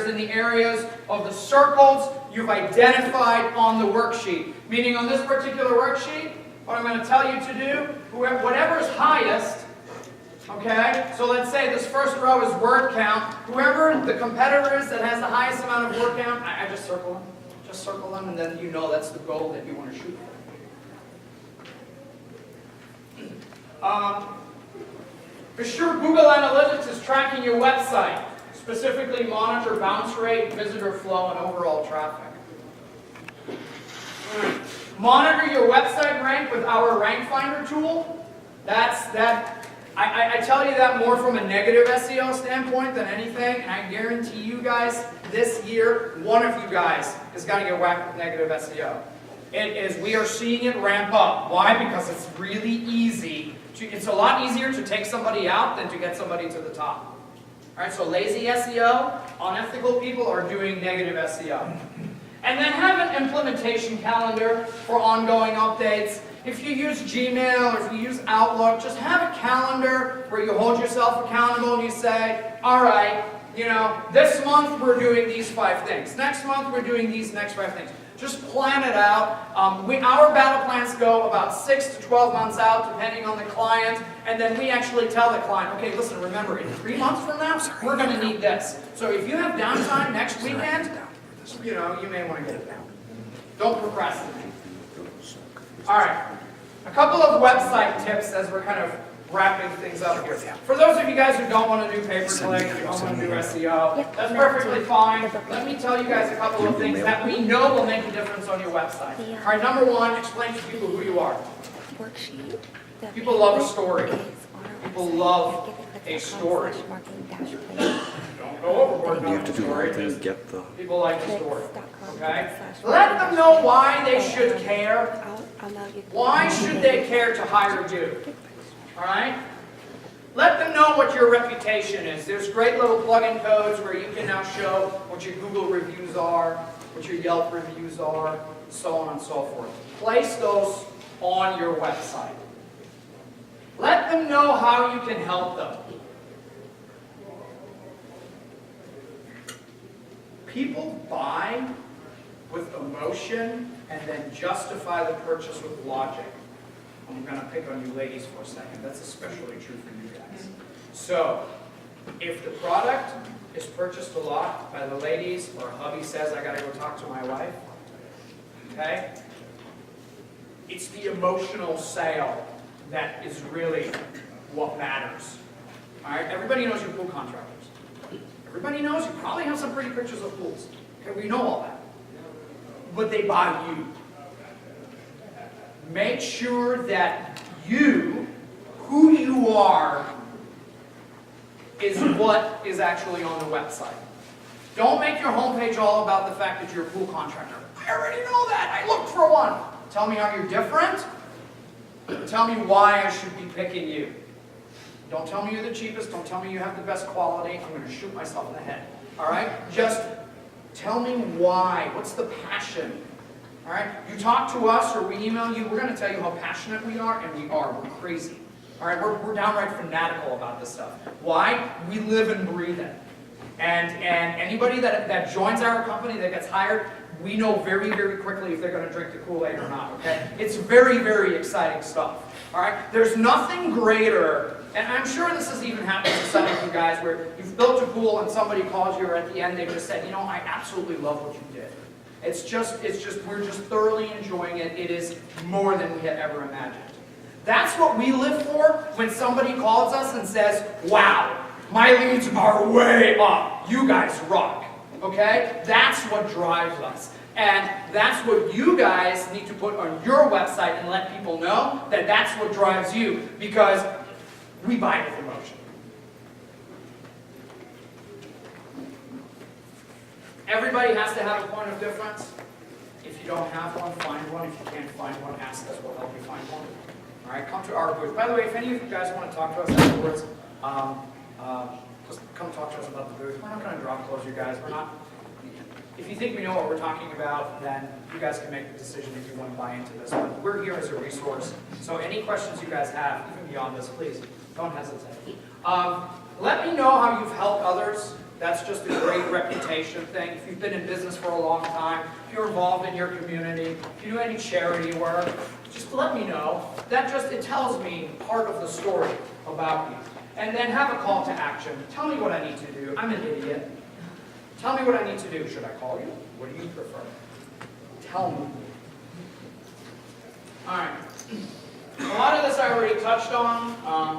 in the areas of the circles you've identified on the worksheet. Meaning on this particular worksheet, what I'm going to tell you to do, whatever is highest, okay, so let's say this first row is word count. Whoever the competitor is that has the highest amount of word count, I just circle them. Just circle them, and then you know that's the goal that you want to shoot for. For sure, Google Analytics is tracking your website. Specifically, monitor bounce rate, visitor flow, and overall traffic. Monitor your website rank with our Rank Finder tool. I tell you that more from a negative SEO standpoint than anything, and I guarantee you guys, this year, one of you guys is going to get whacked with negative SEO. We are seeing it ramp up. Why? Because it's really easy. It's a lot easier to take somebody out than to get somebody to the top. All right, so lazy SEO, unethical people are doing negative SEO. And then have an implementation calendar for ongoing updates. If you use Gmail or if you use Outlook, just have a calendar where you hold yourself accountable and you say, all right, this month we're doing these 5 things. Next month we're doing these next 5 things. Just plan it out. Our battle plans go about 6 to 12 months out, depending on the client, and then we actually tell the client, okay, listen, remember, in 3 months from now, we're going to need this. So if you have downtime next weekend, you may want to get it down. Don't procrastinate. All right, a couple of website tips as we're kind of wrapping things up here. For those of you guys who don't want to do pay-per-click, you don't want to do SEO, that's perfectly fine. Let me tell you guys a couple of things that we know will make a difference on your website. All right, number one, explain to people who you are. People love a story. People love a story. Don't go overboard on the story. People like the story. Okay? Let them know why they should care. Why should they care to hire you? All right? Let them know what your reputation is. There's great little plugin codes where you can now show what your Google reviews are, what your Yelp reviews are, so on and so forth. Place those on your website. Let them know how you can help them. People buy with emotion and then justify the purchase with logic. I'm going to pick on you ladies for a second. That's especially true for you guys. So, if the product is purchased a lot by the ladies, or hubby says, I got to go talk to my wife, okay? It's the emotional sale that is really what matters. All right? Everybody knows you're pool contractors. Everybody knows you probably have some pretty pictures of pools. Okay, we know all that. But they buy you. Make sure that you, who you are, is what is actually on the website. Don't make your homepage all about the fact that you're a pool contractor. I already know that. I looked for one. Tell me how you're different. Tell me why I should be picking you. Don't tell me you're the cheapest. Don't tell me you have the best quality. I'm going to shoot myself in the head. All right? Just tell me why. What's the passion? All right? You talk to us or we email you, we're going to tell you how passionate we are, and we are. We're crazy. All right? We're downright fanatical about this stuff. Why? We live and breathe it. And anybody that joins our company that gets hired, we know very, very quickly if they're going to drink the Kool-Aid or not, okay? It's very, very exciting stuff, all right? There's nothing greater, and I'm sure this has even happened to some of you guys, where you've built a pool and somebody calls you, or at the end they just said, I absolutely love what you did. We're just thoroughly enjoying it. It is more than we had ever imagined. That's what we live for when somebody calls us and says, wow, my leads are way up. You guys rock. Okay? That's what drives us. And that's what you guys need to put on your website and let people know that that's what drives you, because we buy with emotion. Everybody has to have a point of difference. If you don't have one, find one. If you can't find one, ask us. We'll help you find one. All right, come to our booth. By the way, if any of you guys want to talk to us afterwards, just come talk to us about the booth. We're not going to drop close you guys. We're not. If you think we know what we're talking about, then you guys can make the decision if you want to buy into this. But we're here as a resource. So any questions you guys have, even beyond this, please don't hesitate. Let me know how you've helped others That's just a great reputation thing. If you've been in business for a long time, if you're involved in your community, if you do any charity work, just let me know. It tells me part of the story about you. And then have a call to action. Tell me what I need to do. I'm an idiot. Tell me what I need to do. Should I call you? What do you prefer? Tell me. All right. A lot of this I already touched on.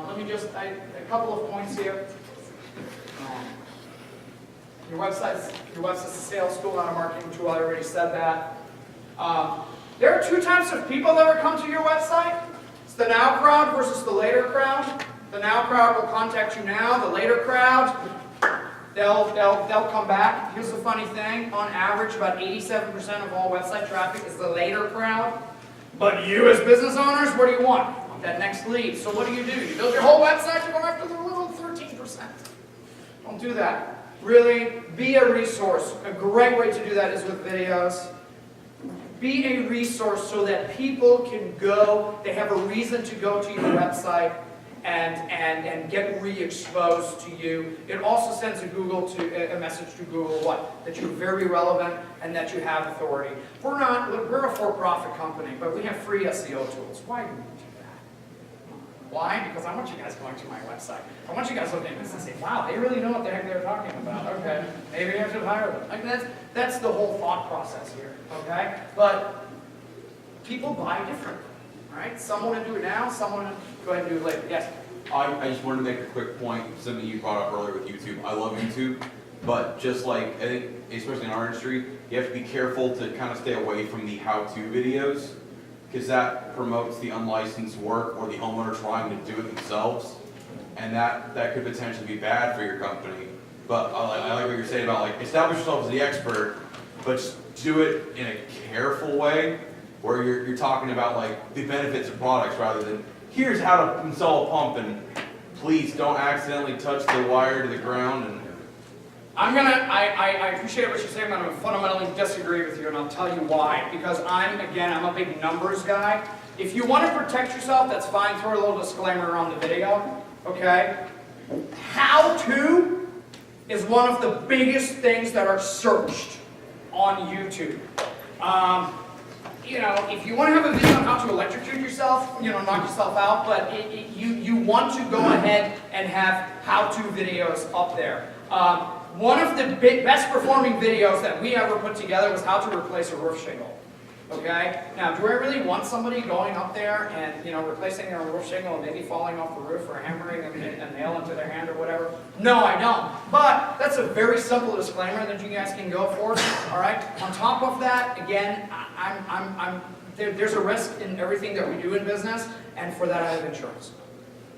Let me just, a couple of points here. Your website's a sales tool, not a marketing tool. I already said that. There are two types of people that will come to your website. It's the now crowd versus the later crowd. The now crowd will contact you now. The later crowd, they'll come back. Here's the funny thing. On average, about 87% of all website traffic is the later crowd. But you as business owners, what do you want? You want that next lead. So what do? You build your whole website to go after the little 13%. Don't do that. Really, be a resource. A great way to do that is with videos. Be a resource so that people can go, they have a reason to go to your website and get re-exposed to you. It also sends a message to Google what? That you're very relevant and that you have authority. We're a for-profit company, but we have free SEO tools. Why do we do that? Why? Because I want you guys going to my website. I want you guys looking at this and saying, wow, they really know what the heck they're talking about. Okay, maybe I should hire them. Like that's the whole thought process here. Okay? But people buy differently. Right? Some want to do it now, some want to go ahead and do it later. Yes? I just wanted to make a quick point, something you brought up earlier with YouTube. I love YouTube, but just like, I think, especially in our industry, you have to be careful to kind of stay away from the how-to videos, because that promotes the unlicensed work or the homeowner trying to do it themselves, and that could potentially be bad for your company. But I like what you're saying about, like, establish yourself as the expert, but just do it in a careful way, where you're talking about like the benefits of products rather than here's how to install a pump and please don't accidentally touch the wire to the ground. And I appreciate what you're saying, but I'm going to fundamentally disagree with you, and I'll tell you why. Because I'm a big numbers guy. If you want to protect yourself, that's fine. Throw a little disclaimer on the video, okay? How to is one of the biggest things that are searched on YouTube. If you want to have a video on how to electrocute yourself, knock yourself out, but you want to go ahead and have how-to videos up there. One of the best performing videos that we ever put together was how to replace a roof shingle. Okay? Now, do I really want somebody going up there and, replacing their roof shingle and maybe falling off the roof or hammering a nail into their hand or whatever? No, I don't. But that's a very simple disclaimer that you guys can go for. All right? On top of that, again, there's a risk in everything that we do in business, and for that I have insurance.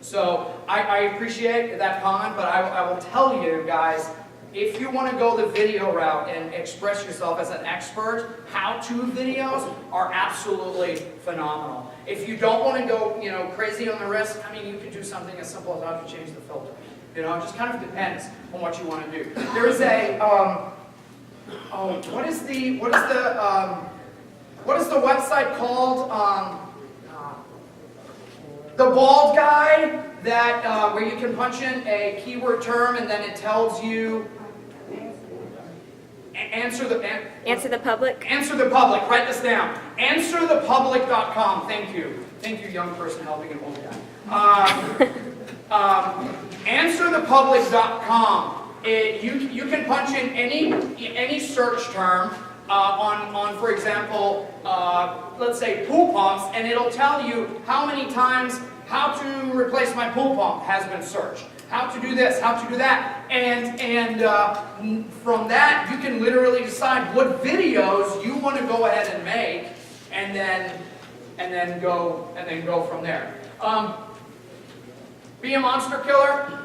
So I appreciate that comment, but I will tell you guys, if you want to go the video route and express yourself as an expert, how-to videos are absolutely phenomenal. If you don't want to go, crazy on the risk, you could do something as simple as how to change the filter. It just kind of depends on what you want to do. There is a, what is the website called? The Bald Guy, that where you can punch in a keyword term and then it tells you. Answer the public. Answer the public. Write this down. Answerthepublic.com. Thank you. Thank you, young person helping an old guy. Answerthepublic.com. You can punch in any search term on, for example, let's say pool pumps, and it'll tell you how many times how to replace my pool pump has been searched. How to do this, how to do that, and from that you can literally decide what videos you want to go ahead and make, and then go from there. Be a monster killer.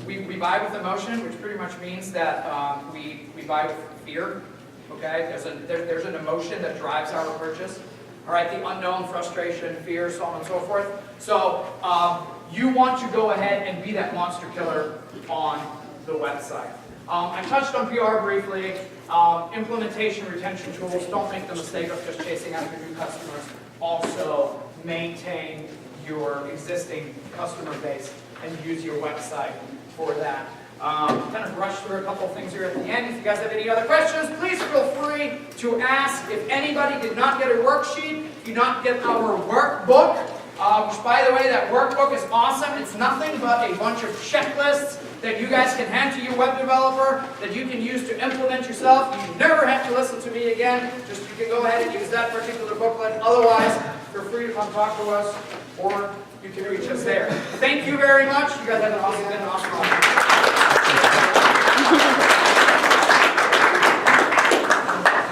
We buy with emotion, which pretty much means that we buy with fear. Okay, there's an emotion that drives our purchase. All right, the unknown, frustration, fear, so on and so forth. So you want to go ahead and be that monster killer on the website. I touched on PR briefly. Implementation, retention tools. Don't make the mistake of just chasing after new customers. Also, maintain your existing customer base and use your website for that. Kind of rush through a couple of things here at the end. If you guys have any other questions, please feel free to ask. If anybody did not get a worksheet, do not get our workbook, which, by the way, that workbook is awesome. It's nothing but a bunch of checklists that you guys can hand to your web developer that you can use to implement yourself. You never have to listen to me again. Just you can go ahead and use that particular booklet. Otherwise, feel free to come talk to us, or you can reach us there. Thank you very much. You guys have been awesome.